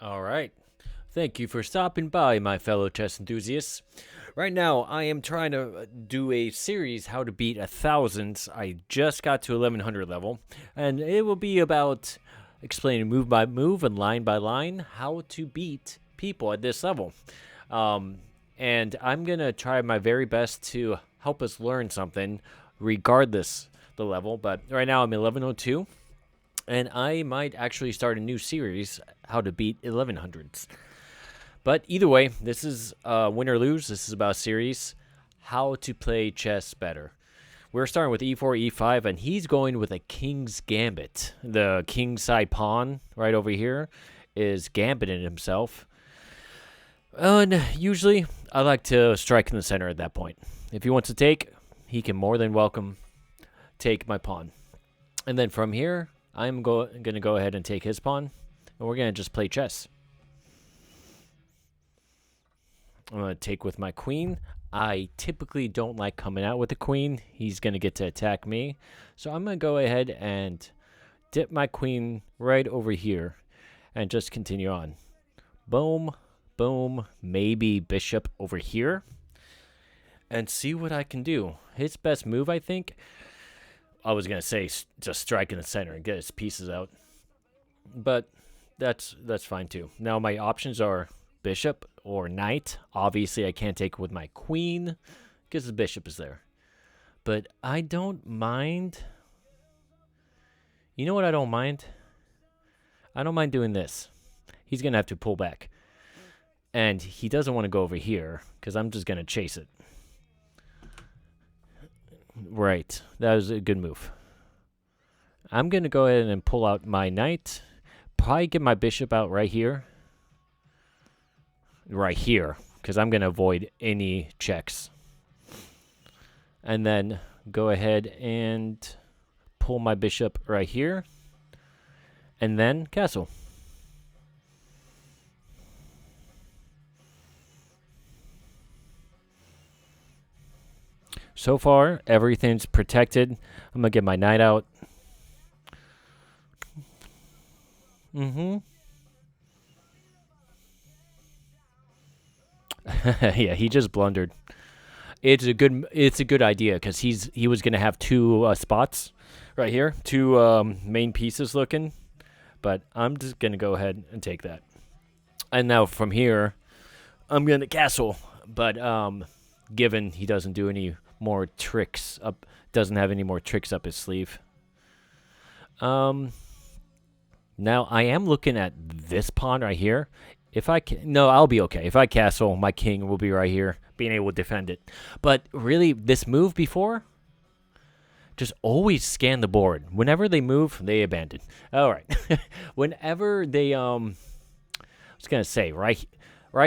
All right. Thank you for stopping by, my fellow chess enthusiasts. Right now, I am trying to do a series how to beat 1,000. I just got to 1,100 level, and it will be about explaining move by move and line by line how to beat people at this level. Um, and I'm gonna try my very best to help us learn something, regardless the level. But right now, I'm 1102. And I might actually start a new series, how to beat 1100s. But either way, this is win or lose. This is about a series, how to play chess better. We're starting with e4, e5, and he's going with a king's gambit. The king side pawn right over here is gambiting himself. And usually, I like to strike in the center at that point. If he wants to take, he can more than welcome take my pawn. And then from here, I'm going to go ahead and take his pawn, and we're going to just play chess. I'm going to take with my queen. I typically don't like coming out with the queen. He's going to get to attack me. So I'm going to go ahead and dip my queen right over here and just continue on. Boom, boom, maybe bishop over here. And see what I can do. His best move, I think, I was going to say just strike in the center and get his pieces out. But that's fine too. Now my options are bishop or knight. Obviously, I can't take it with my queen because the bishop is there. But I don't mind. You know what I don't mind? I don't mind doing this. He's going to have to pull back. And he doesn't want to go over here because I'm just going to chase it. Right. That was a good move. I'm going to go ahead and pull out my knight. Probably get my bishop out right here. Right here. Because I'm going to avoid any checks. And then go ahead and pull my bishop right here. And then castle. So far, everything's protected. I'm going to get my knight out. Yeah, he just blundered. It's a good idea because he was gonna have two spots right here, two main pieces looking, but I'm just gonna go ahead and take that. And now from here, I'm gonna castle, but given he doesn't do any more tricks up, doesn't have any more tricks up his sleeve. Now I am looking at this pawn right here. If I can, no, I'll be okay. If I castle, my king will be right here, being able to defend it. But really, this move before, just always scan the board. Whenever they move, they abandon. All right. Whenever they, I was gonna say right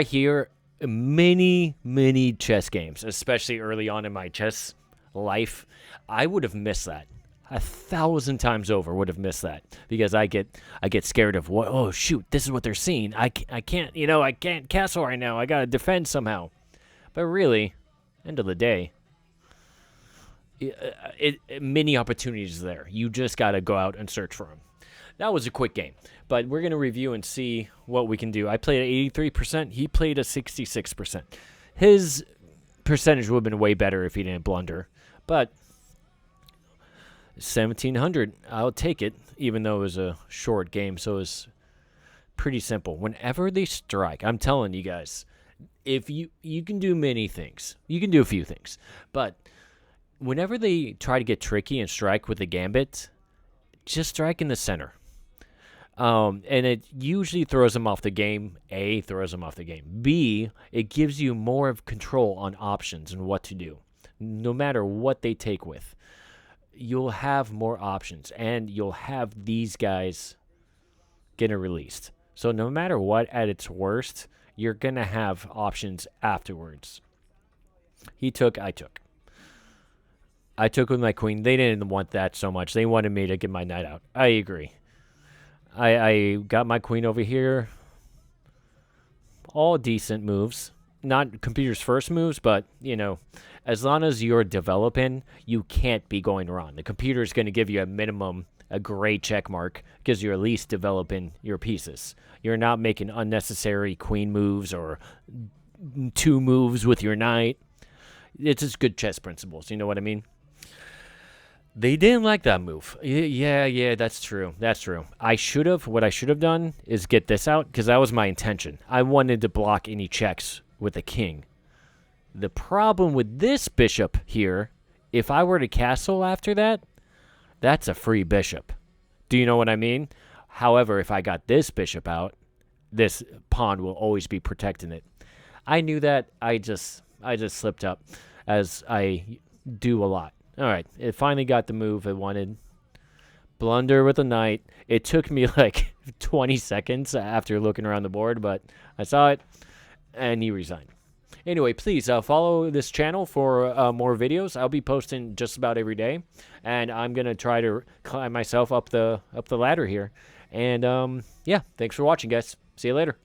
here, many chess games, especially early on in my chess life, I would have missed that. 1,000 times over would have missed that because I get scared of what. Oh shoot, this is what they're seeing. I can't I can't castle right now. I gotta defend somehow. But really, end of the day, many opportunities there. You just gotta go out and search for them. That was a quick game, but we're gonna review and see what we can do. I played at 83%. He played at 66%. His percentage would have been way better if he didn't blunder, but 1,700, I'll take it, even though it was a short game, so it was pretty simple. Whenever they strike, I'm telling you guys, if you can do many things. You can do a few things. But whenever they try to get tricky and strike with the gambit, just strike in the center. And it usually throws them off the game. A, throws them off the game. B, it gives you more of control on options and what to do, no matter what they take with. You'll have more options, and you'll have these guys getting released. So no matter what, at its worst, you're going to have options afterwards. He took, I took. I took with my queen. They didn't want that so much. They wanted me to get my knight out. I agree. I got my queen over here. All decent moves. Not computer's first moves, but, as long as you're developing, you can't be going wrong. The computer is going to give you a minimum a great check mark because you're at least developing your pieces. You're not making unnecessary queen moves or 2 moves with your knight. It's just good chess principles. You know what I mean? They didn't like that move. Yeah, that's true. That's true. What I should have done is get this out because that was my intention. I wanted to block any checks with the king. The problem with this bishop here, if I were to castle after that, that's a free bishop. Do you know what I mean? However, if I got this bishop out, this pawn will always be protecting it. I knew that. I just slipped up, as I do a lot. All right, it finally got the move I wanted. Blunder with a knight. It took me like 20 seconds after looking around the board, but I saw it, and he resigned. Anyway, please follow this channel for more videos. I'll be posting just about every day, and I'm gonna try to climb myself up the ladder here. And yeah, thanks for watching, guys. See you later.